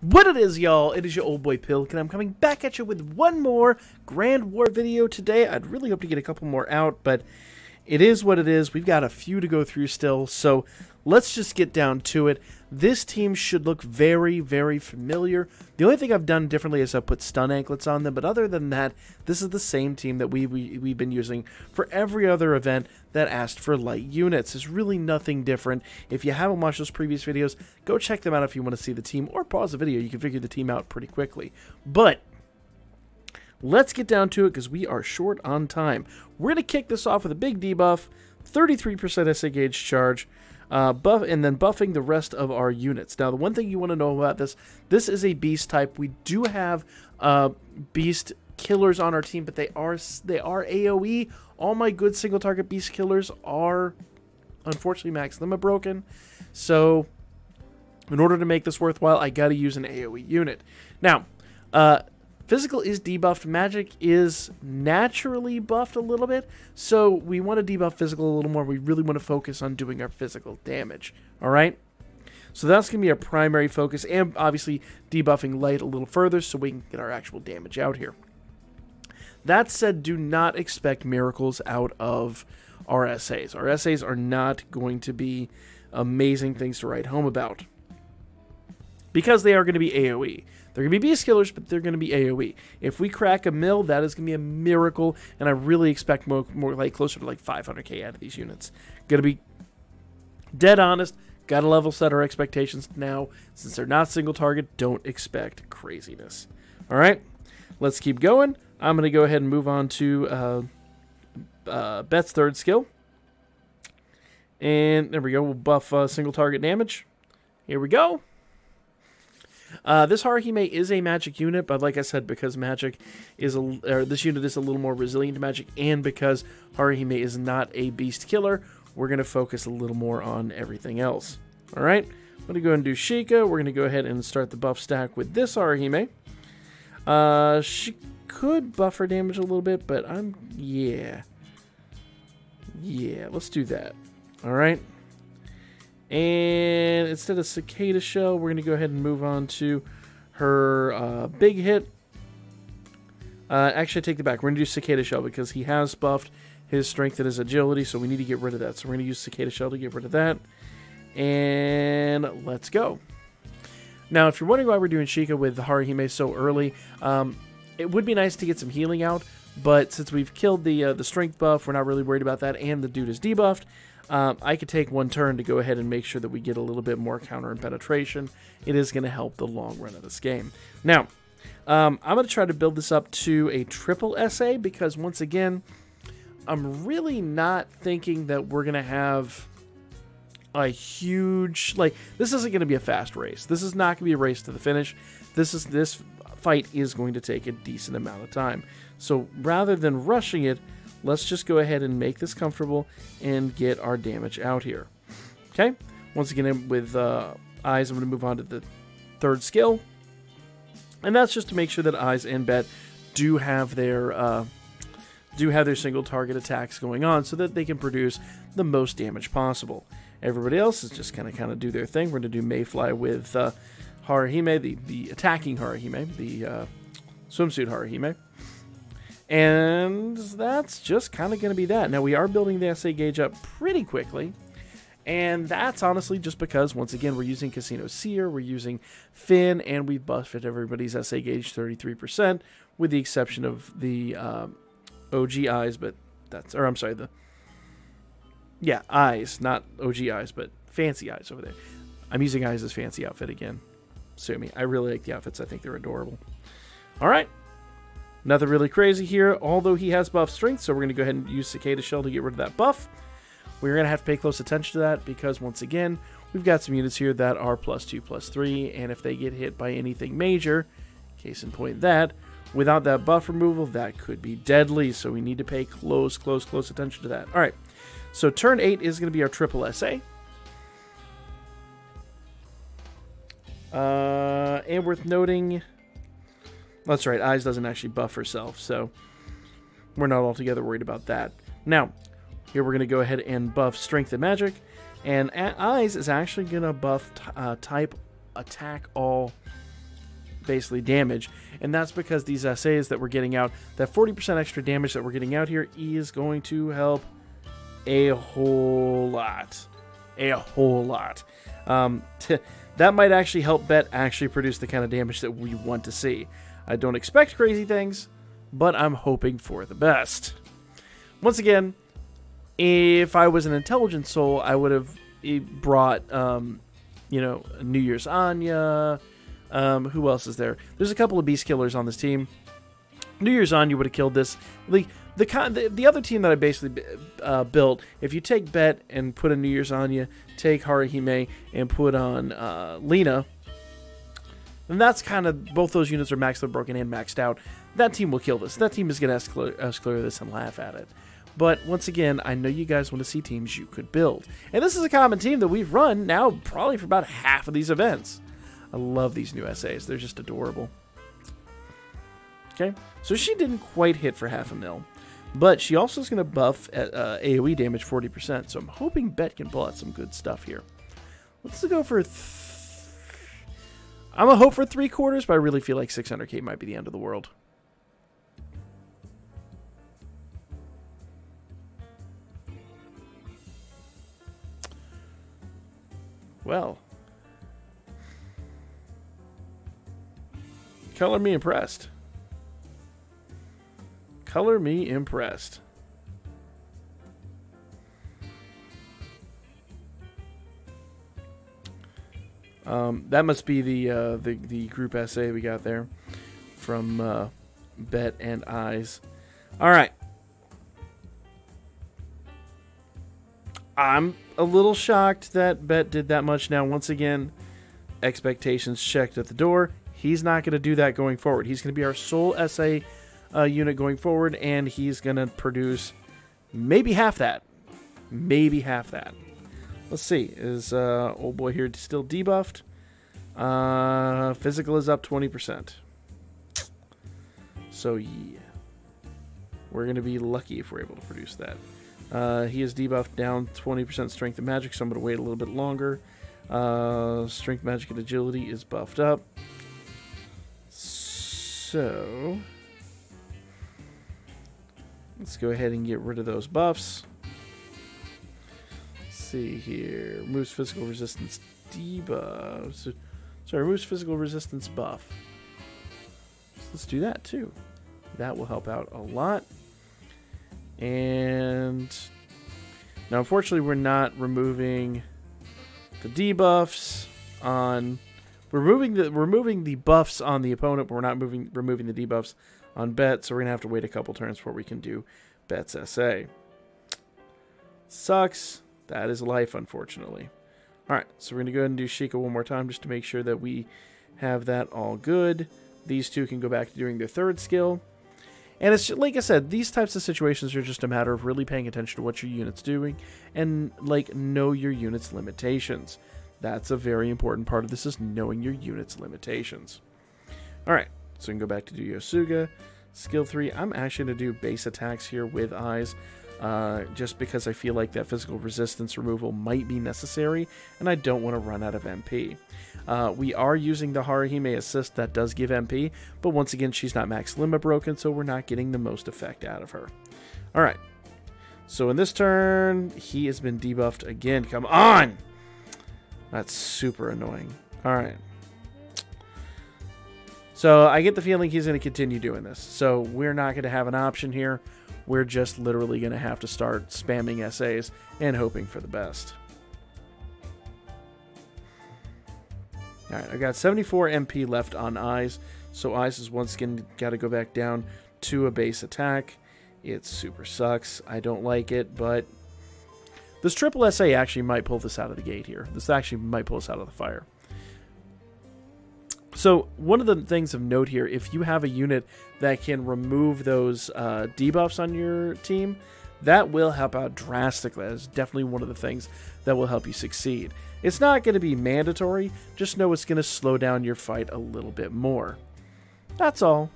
What it is, y'all? It is your old boy Pilk, and I'm coming back at you with one more Grand War video today. I'd really hope to get a couple more out, but it is what it is. We've got a few to go through still, so let's just get down to it. This team should look very, very familiar. The only thing I've done differently is I've put stun anklets on them, but other than that, this is the same team that we've been using for every other event that asked for light units. There's really nothing different. If you haven't watched those previous videos, go check them out if you want to see the team, or pause the video. You can figure the team out pretty quickly. But let's get down to it because we are short on time. We're going to kick this off with a big debuff, 33% SA gauge charge, and then buffing the rest of our units. Now, the one thing you want to know about this is a beast type. We do have beast killers on our team, but they are AoE. All my good single target beast killers are unfortunately max limit broken. So in order to make this worthwhile, I got to use an AoE unit. Now, physical is debuffed. Magic is naturally buffed a little bit. So we want to debuff physical a little more. We really want to focus on doing our physical damage. All right? So that's going to be our primary focus. And obviously debuffing light a little further so we can get our actual damage out here. That said, do not expect miracles out of our essays. Our essays are not going to be amazing things to write home about, because they are going to be AoE. They're going to be beast killers, but they're going to be AoE. If we crack a mill, that is going to be a miracle, and I really expect more like closer to like 500k out of these units. Going to be dead honest. Got to level set our expectations now. Since they're not single target, don't expect craziness. All right, let's keep going. I'm going to go ahead and move on to Bet's third skill. And there we go. We'll buff single target damage. Here we go. This Haruhime is a magic unit, but like I said, because magic is this unit is a little more resilient to magic, and because Haruhime is not a beast killer, we're going to focus a little more on everything else. All right, I'm going to go ahead and do Sheikah. We're going to go ahead and start the buff stack with this Haruhime. She could buff her damage a little bit, but yeah, let's do that. All right. And instead of Cicada Shell, we're going to go ahead and move on to her big hit. Actually, I take that back. We're going to do Cicada Shell because he has buffed his strength and his agility, so we need to get rid of that. So we're going to use Cicada Shell to get rid of that. And let's go. Now, if you're wondering why we're doing Sheikah with Haruhime so early, it would be nice to get some healing out, but since we've killed the strength buff, we're not really worried about that, and the dude is debuffed. I could take one turn to go ahead and make sure that we get a little bit more counter and penetration. It is going to help the long run of this game. Now, I'm going to try to build this up to a triple SA because, once again, I'm really not thinking that we're going to have a huge... this isn't going to be a fast race. This is not going to be a race to the finish. This fight is going to take a decent amount of time. So, rather than rushing it, let's just go ahead and make this comfortable and get our damage out here. Okay? Once again, with Eyes, I'm going to move on to the third skill. And that's just to make sure that Eyes and Bet do have their single target attacks going on so that they can produce the most damage possible. Everybody else is just kind of do their thing. We're going to do Mayfly with Haruhime, the attacking Haruhime, the swimsuit Haruhime. And that's just kind of going to be that. Now, we are building the SA gauge up pretty quickly. And that's honestly just because, once again, we're using Casino Seer, we're using Finn, and we've buffed everybody's SA gauge 33%, with the exception of the OG Eyes, but that's... Or, I'm sorry, yeah, Eyes, not OG Eyes, but Fancy Eyes over there. I'm using Eyes' fancy outfit again. Sue me. I really like the outfits. I think they're adorable. All right. Nothing really crazy here, although he has buff strength, so we're going to go ahead and use Cicada Shell to get rid of that buff. We're going to have to pay close attention to that because, once again, we've got some units here that are +2, +3, and if they get hit by anything major, case in point that, without that buff removal, that could be deadly, so we need to pay close attention to that. All right, so turn 8 is going to be our triple SA. And worth noting... That's right, Eyes doesn't actually buff herself, so we're not altogether worried about that. Now, here we're going to go ahead and buff Strength and Magic, and Eyes is actually going to buff Type Attack All basically damage. And that's because these SAs that we're getting out, that 40% extra damage that we're getting out here is going to help a whole lot. A whole lot. That might actually help Bet actually produce the kind of damage that we want to see. I don't expect crazy things, but I'm hoping for the best. Once again, if I was an intelligent soul, I would have brought, you know, New Year's Anya. Who else is there? There's a couple of beast killers on this team. New Year's Anya would have killed this. The other team that I basically built, if you take Bet and put a New Year's Anya, take Haruhime and put on Lena, then that's kind of, both those units are maxed out, broken, and maxed out. That team will kill this. That team is going to S-clear this and laugh at it. But once again, I know you guys want to see teams you could build. And this is a common team that we've run now probably for about half of these events. I love these new SAs. They're just adorable. Okay, so she didn't quite hit for 500,000. But she also is going to buff at, AoE damage 40%. So I'm hoping Bet can pull out some good stuff here. Let's go for... I'm going to hope for 3/4, but I really feel like 600k might be the end of the world. Well. Color me impressed. Color me impressed. That must be the group essay we got there from Bet and Eyes. All right. I'm a little shocked that Bet did that much. Now, once again, expectations checked at the door. He's not going to do that going forward. He's going to be our sole SA unit going forward, and he's going to produce maybe half that. Maybe half that. Let's see. Is old boy here still debuffed? Physical is up 20%. So, yeah. We're going to be lucky if we're able to produce that. He is debuffed down 20% strength and magic, so I'm going to wait a little bit longer. Strength, magic, and agility is buffed up. So, let's go ahead and get rid of those buffs. Let's see here. Removes physical resistance debuff. So removes physical resistance buff. So let's do that too. That will help out a lot. And now, unfortunately, we're not removing the debuffs on. We're removing the buffs on the opponent, but we're not removing the debuffs on Bet, so we're gonna have to wait a couple turns before we can do Bet's SA. Sucks. That is life, unfortunately. All right, so we're gonna go ahead and do Sheikah one more time just to make sure that we have that all good. These two can go back to doing their third skill. And it's like I said, these types of situations are just a matter of really paying attention to what your unit's doing and like know your unit's limitations. That's a very important part of this, is knowing your unit's limitations. Alright, so we can go back to do Yosuga. Skill 3, I'm actually going to do base attacks here with Eyes, just because I feel like that physical resistance removal might be necessary, and I don't want to run out of MP. We are using the Haruhime assist that does give MP, but once again, she's not max limit broken, so we're not getting the most effect out of her. Alright, so in this turn, he has been debuffed again. Come on! That's super annoying. Alright. So I get the feeling he's going to continue doing this. So we're not going to have an option here. We're just literally going to have to start spamming SAs and hoping for the best. Alright, I got 74 MP left on Eyes. So Eyes is once again got to go back down to a base attack. It super sucks. I don't like it, but this triple SA actually might pull this out of the gate here. This actually might pull us out of the fire. So one of the things of note here, if you have a unit that can remove those debuffs on your team, that will help out drastically. That's definitely one of the things that will help you succeed. It's not going to be mandatory. Just know it's going to slow down your fight a little bit more. That's all.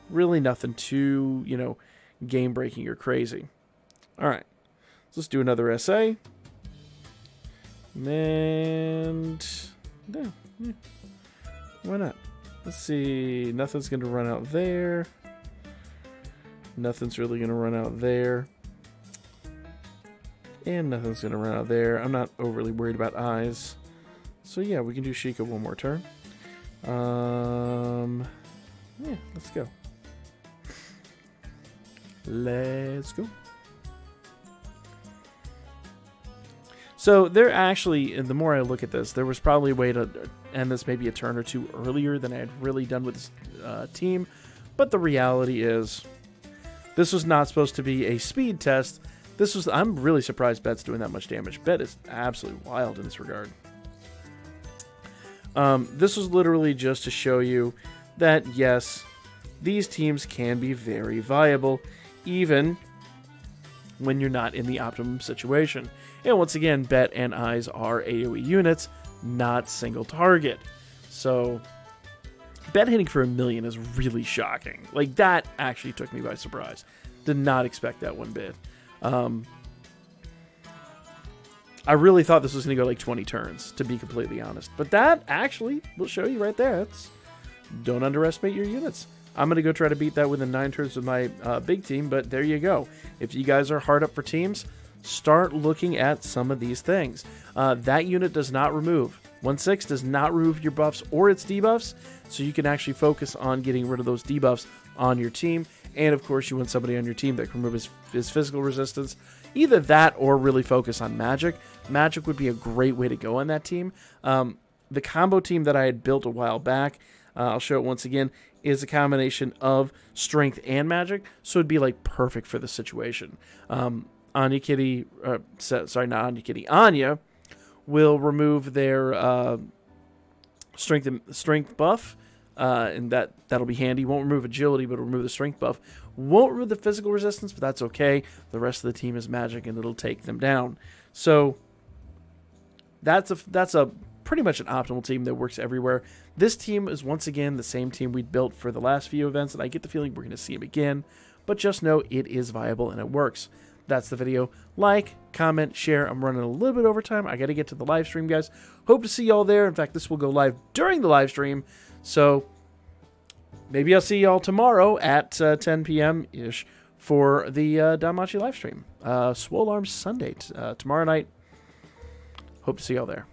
Really nothing too, you know, game-breaking or crazy. All right. Let's do another SA. And yeah, why not? Let's see. Nothing's going to run out there. Nothing's really going to run out there. And nothing's going to run out there. I'm not overly worried about eyes. So yeah, we can do Sheikah one more turn. Yeah, let's go. Let's go. So there actually, and the more I look at this, there was probably a way to end this maybe a turn or two earlier than I had really done with this team. But the reality is, this was not supposed to be a speed test. This was, I'm really surprised Bet's doing that much damage. Bet is absolutely wild in this regard. This was literally just to show you that, yes, these teams can be very viable, even when you're not in the optimum situation. And once again, Bet and Eyes are AoE units, not single target. So, Bet hitting for 1 million is really shocking. Like, that actually took me by surprise. Did not expect that one bit. I really thought this was going to go like 20 turns, to be completely honest. But that actually will show you right there. Don't underestimate your units. I'm going to go try to beat that within 9 turns with my big team, but there you go. If you guys are hard up for teams, start looking at some of these things. That unit does not remove. 1/6 does not remove your buffs or its debuffs, so you can actually focus on getting rid of those debuffs on your team. And of course, you want somebody on your team that can remove his physical resistance. Either that or really focus on magic. Magic would be a great way to go on that team. The combo team that I had built a while back, I'll show it once again, is a combination of strength and magic, so it'd be like perfect for the situation. Anya Kitty, sorry, not Anya Kitty, Anya will remove their strength buff, and that'll be handy. Won't remove agility, but it'll remove the strength buff. Won't remove the physical resistance, but that's okay. The rest of the team is magic, and it'll take them down. So that's a pretty much an optimal team that works everywhere. This team is once again the same team we built for the last few events, and I get the feeling we're going to see them again. But just know it is viable and it works. That's the video. Like, comment, share. I'm running a little bit over time. I got to get to the live stream, guys. Hope to see y'all there. In fact, this will go live during the live stream. So maybe I'll see y'all tomorrow at 10 p.m.-ish for the Danmachi live stream. Swole Arms Sunday tomorrow night. Hope to see y'all there.